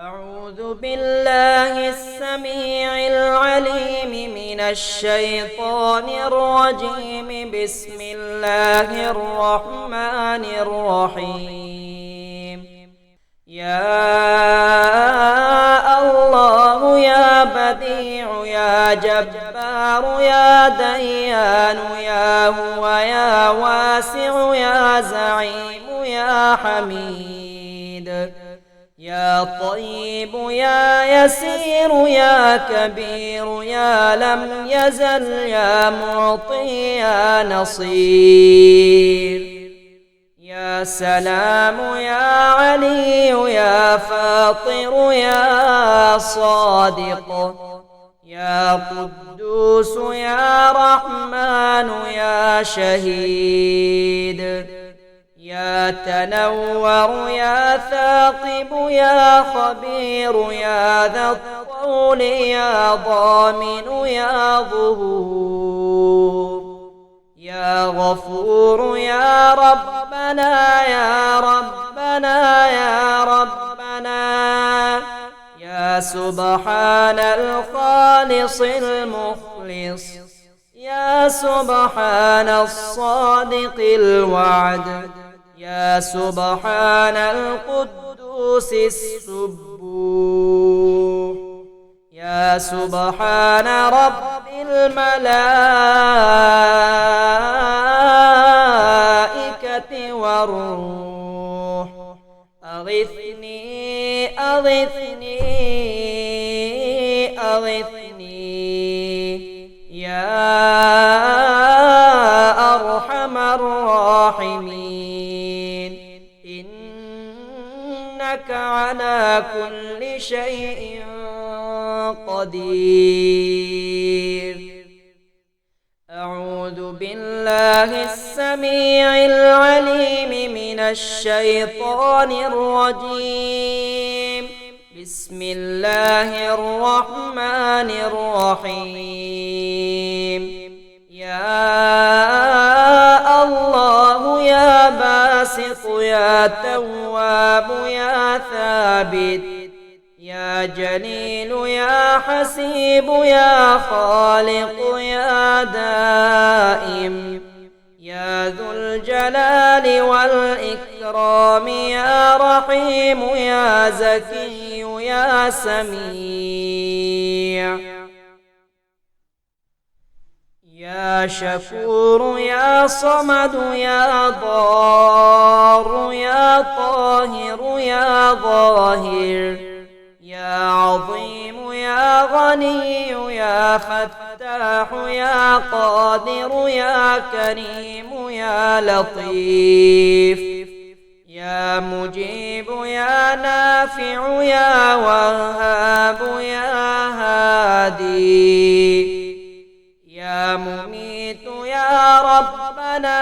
أعوذ بالله السميع العليم من الشيطان الرجيم. بسم الله الرحمن الرحيم. يا الله يا بديع يا جبار يا ديان يا هو يا واسع يا زعيم يا حميد يا طيب يا يسير يا كبير يا لم يزل يا معطي يا نصير يا سلام يا علي يا فاطر يا صادق يا قدوس يا رحمن يا شهيد يا تنور يا ثاقب يا خبير يا ذا الطول يا ضامن يا ظهور يا غفور يا ربنا يا ربنا يا ربنا يا سبحان الخالص المخلص يا سبحان الصادق الوعد يا سبحان القدوس السبوح يا سبحان رب الملائكة والروح. أغثني أغثني أغثني يا أرحم الراحمين، إنك على كل شيء قدير. أعوذ بالله السميع العليم من الشيطان الرجيم. بسم الله الرحمن الرحيم. يا الله يا باسط يا تواب يا ثابت يا جليل يا حسيب يا خالق يا دائم يا ذو الجلال والإكرام يا رحيم يا زكي يا سميع يا شكور يا صمد يا ضار يا طاهر يا ظاهر يا عظيم يا غني يا فتاح يا قادر يا كريم يا لطيف يا مجيب يا نافع يا وهاب يا هادي يا مميت يا ربنا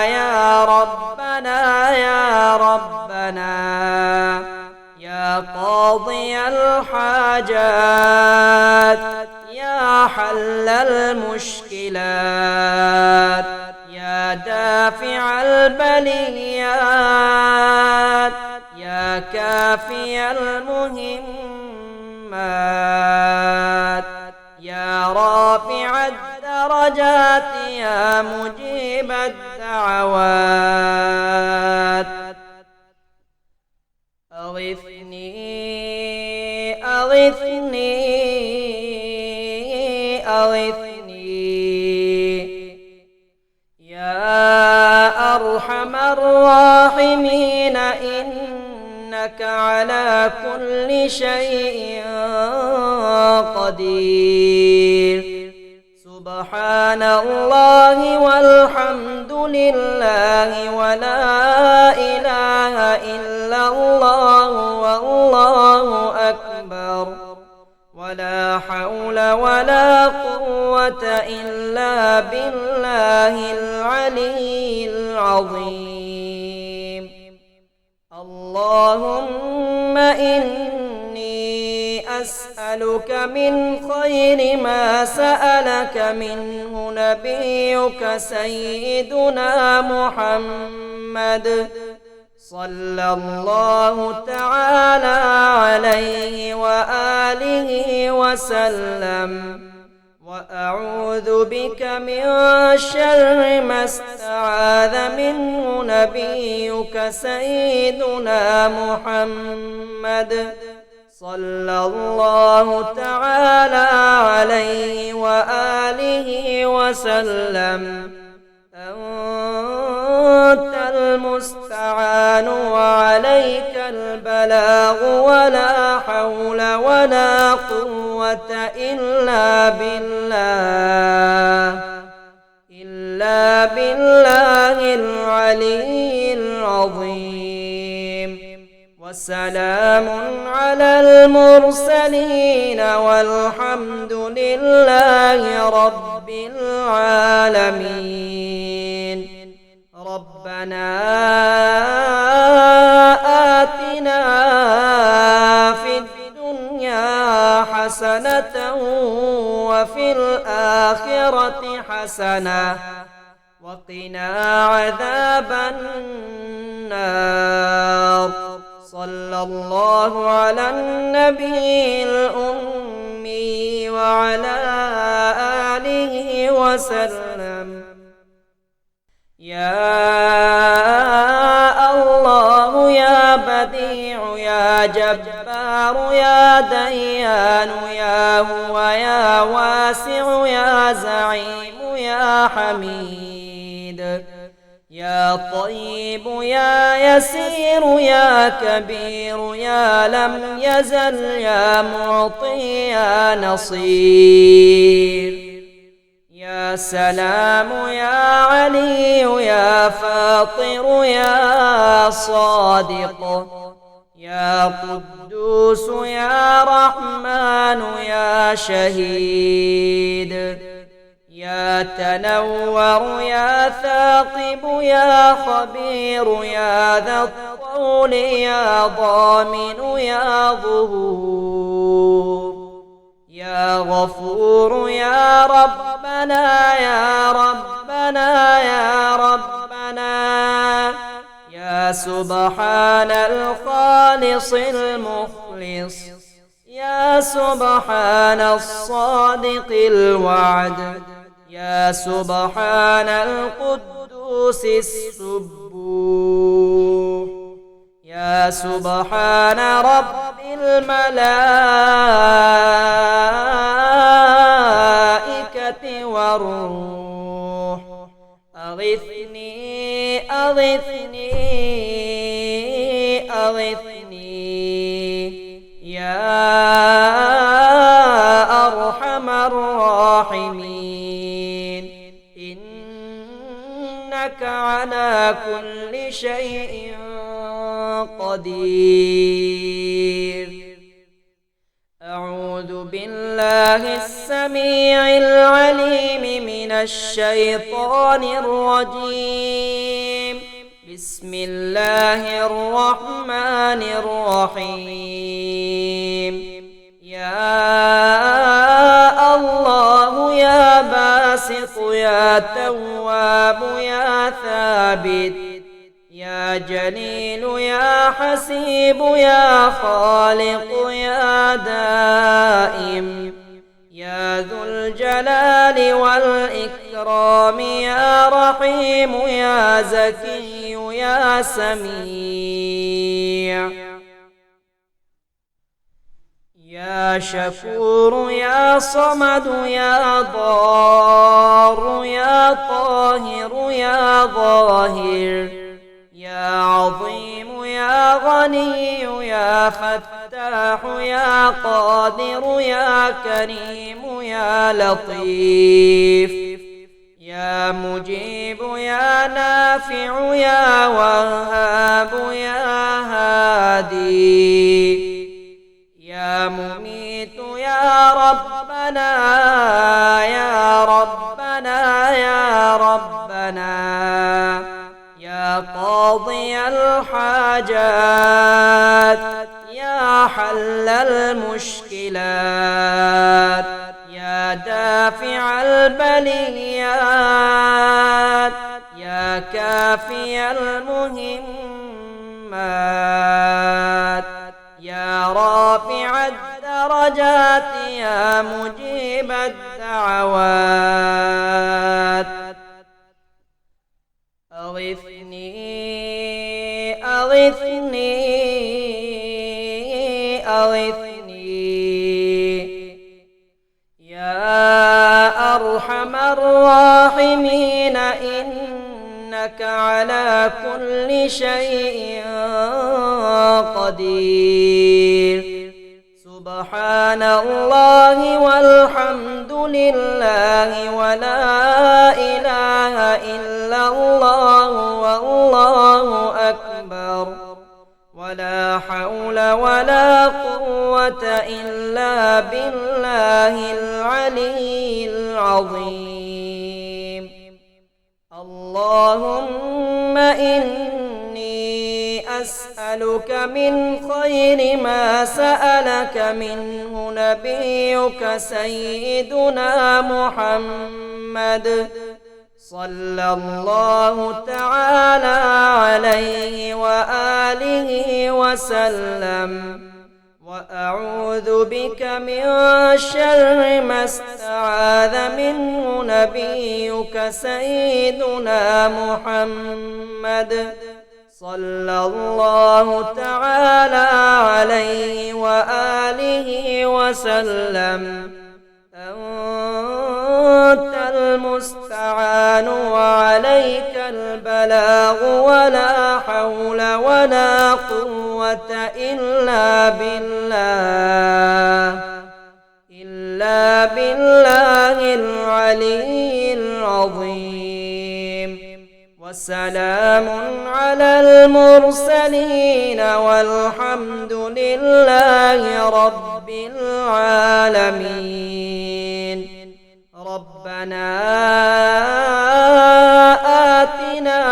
يا ربنا يا ربنا يا قاضي الحاجات يا حل المشكلات يا دافع البليات يا كافي المهمات يا رافع الدرجات يا مجيب الدعوات. أغثني أغثني أغثني يا أرحم الراحمين، إنك على كل شيء قدير. سبحان الله والحمد لله ولا إله إلا الله والله أكبر ولا حول ولا قوة إلا بالله العلي العظيم. اللهم إني أسألك من خير ما سألك منه نبيك سيدنا محمد صلى الله تعالى عليه وآله وسلم. وأعوذ بك من شر ما استعاذ منه نبيك سيدنا محمد صلى الله تعالى عليه وآله وسلم. أنت المستعان وعليك البلاغ، ولا حول ولا قوة إلا بالله العلي العظيم. وسلام على المرسلين والحمد لله رب العالمين. ربنا آتنا في الدنيا حسنة وفي الآخرة حسنة وقنا عذاب النار. صلى الله على النبي الأمي وعلى آله وسلم. يا الله يا بديع يا جبار يا ديان يا هو يا واسع يا زعيم يا حميد يا طيب يا يسير يا كبير يا لم يزل يا معطي يا نصير. يا سلام يا علي يا فاطر يا صادق يا قدوس يا رحمن يا شهيد يا تنور يا ثاقب يا خبير يا ذا الطول يا ضامن يا ظهور يا غفور يا ربنا يا ربنا يا ربنا. يا سبحان الخالص المخلص يا سبحان الصادق الوعد يا سبحان القدوس السبوح يا سبحان رب الملائكة والروح. أغثني أغثني أغثني يا أرحم الراحمين، إنك على كل شيء قدير. أعوذ بالله السميع العليم من الشيطان الرجيم. بسم الله الرحمن الرحيم. يا الله يا باسط يا تواب يا ثابت يا جليل يا حسيب يا خالق يا دائم يا ذو الجلال والإكرام يا رحيم يا زكي يا سميع يا شكور يا صمد يا ضار يا طاهر يا ظاهر يا عظيم يا غني يا فتاح يا قادر يا كريم يا لطيف يا مجيب يا نافع يا وهاب يا هادي يا مميت يا ربنا يا ربنا يا ربنا يا قاضي الحاجات يا حل المشكلات يا دافع البليات يا كافي المهمات يا رافع الدرجات يا مجيب الدعوات أغثني أغثني أغثني يا أرحم الراحمين إنك على كل شيء قدير سبحان الله والحمد لله ولا إله إلا الله والله أكبر ولا حول ولا قوة إلا بالله العلي العظيم اللهم إني أسألك من خير ما سألك منه نبيك سيدنا محمد صلى الله تعالى عليه وآله وسلم وأعوذ بك من شر ما استعاذ منه نبيك سيدنا محمد صلى الله تعالى عليه وآله وسلم أنت المستعان وعليك البلاغ ولا حول ولا قوة إلا بالله العلي العظيم وسلام على المرسلين والحمد لله رب العالمين ربنا آتنا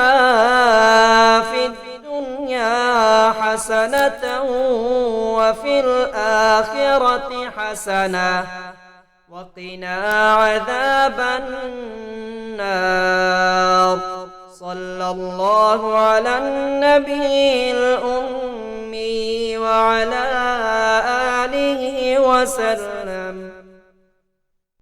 في الدنيا حسنة وفي الآخرة حسنة وقنا عذاب النار صلى الله على النبي الأمي وعلى آله وسلم